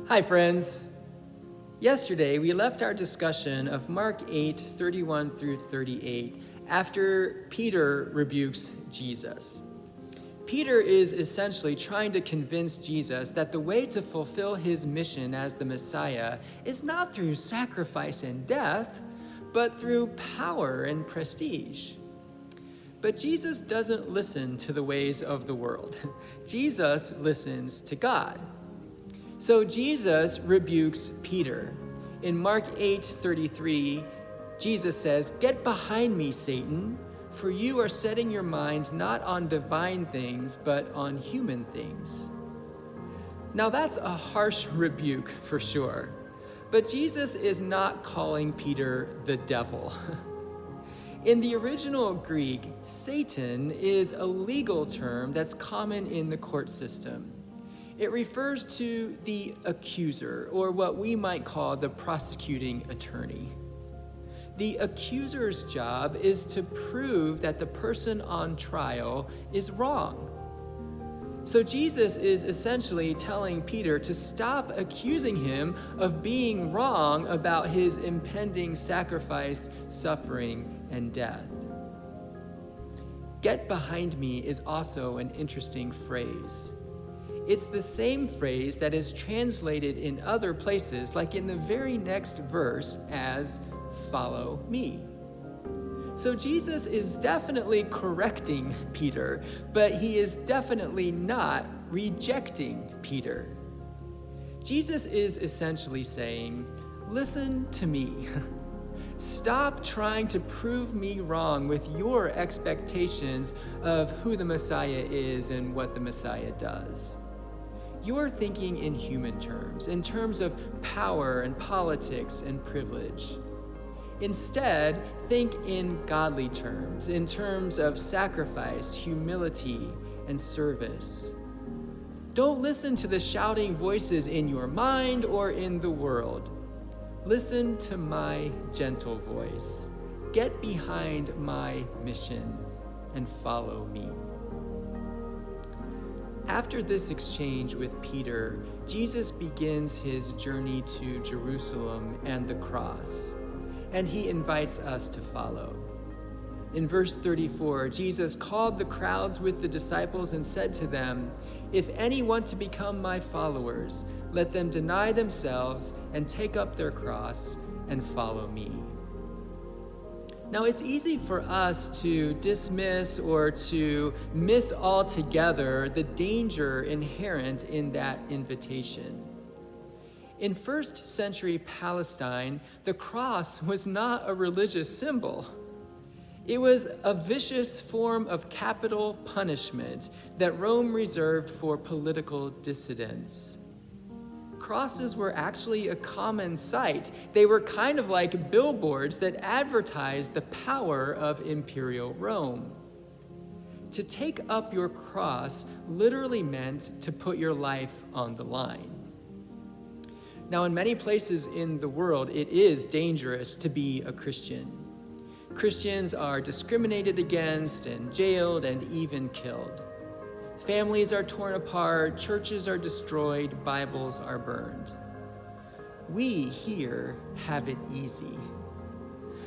Hi, friends. Yesterday, we left our discussion of Mark 8:31 through 38 after Peter rebukes Jesus. Peter is essentially trying to convince Jesus that the way to fulfill his mission as the Messiah is not through sacrifice and death, but through power and prestige. But Jesus doesn't listen to the ways of the world. Jesus listens to God. So Jesus rebukes Peter. In Mark 8:33, Jesus says, "Get behind me, Satan, for you are setting your mind not on divine things, but on human things." Now that's a harsh rebuke for sure, but Jesus is not calling Peter the devil. In the original Greek, Satan is a legal term that's common in the court system. It refers to the accuser, or what we might call the prosecuting attorney. The accuser's job is to prove that the person on trial is wrong. So Jesus is essentially telling Peter to stop accusing him of being wrong about his impending sacrifice, suffering, and death. "Get behind me" is also an interesting phrase. It's the same phrase that is translated in other places, like in the very next verse, as "follow me." So Jesus is definitely correcting Peter, but he is definitely not rejecting Peter. Jesus is essentially saying, listen to me. Stop trying to prove me wrong with your expectations of who the Messiah is and what the Messiah does. You're thinking in human terms, in terms of power and politics and privilege. Instead, think in godly terms, in terms of sacrifice, humility, and service. Don't listen to the shouting voices in your mind or in the world. Listen to my gentle voice. Get behind my mission and follow me. After this exchange with Peter, Jesus begins his journey to Jerusalem and the cross, and he invites us to follow. In verse 34, Jesus called the crowds with the disciples and said to them, "If any want to become my followers, let them deny themselves and take up their cross and follow me." Now, it's easy for us to dismiss or to miss altogether the danger inherent in that invitation. In first century Palestine, the cross was not a religious symbol. It was a vicious form of capital punishment that Rome reserved for political dissidents. Crosses were actually a common sight. They were kind of like billboards that advertised the power of imperial Rome. To take up your cross literally meant to put your life on the line. Now, in many places in the world, it is dangerous to be a Christian. Christians are discriminated against and jailed and even killed. Families are torn apart, churches are destroyed, Bibles are burned. We here have it easy.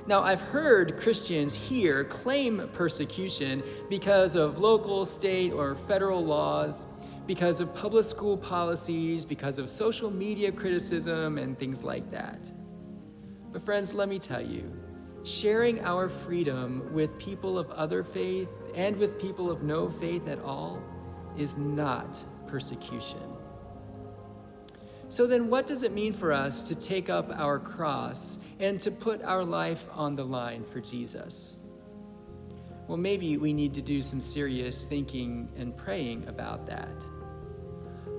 Now, I've heard Christians here claim persecution because of local, state, or federal laws, because of public school policies, because of social media criticism, and things like that. But friends, let me tell you, sharing our freedom with people of other faith and with people of no faith at all is not persecution. So then what does it mean for us to take up our cross and to put our life on the line for Jesus? Well, maybe we need to do some serious thinking and praying about that.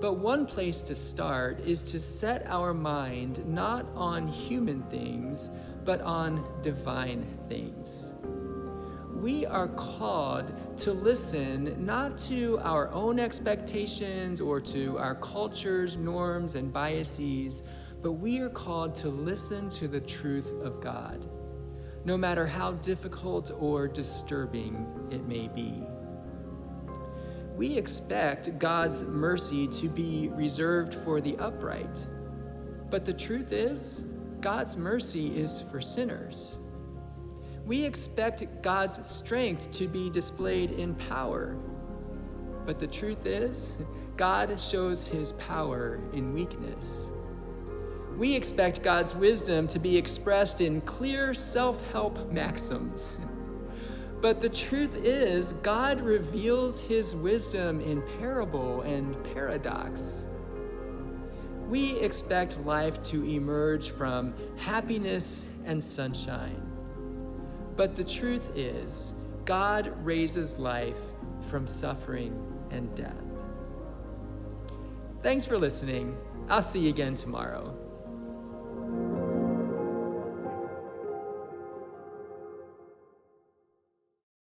But one place to start is to set our mind not on human things, but on divine things. We are called to listen not to our own expectations or to our culture's norms and biases, but we are called to listen to the truth of God, no matter how difficult or disturbing it may be. We expect God's mercy to be reserved for the upright, But the truth is, God's mercy is for sinners. We expect God's strength to be displayed in power. But the truth is, God shows his power in weakness. We expect God's wisdom to be expressed in clear self-help maxims. But the truth is, God reveals his wisdom in parable and paradox. We expect life to emerge from happiness and sunshine. But the truth is, God raises life from suffering and death. Thanks for listening. I'll see you again tomorrow.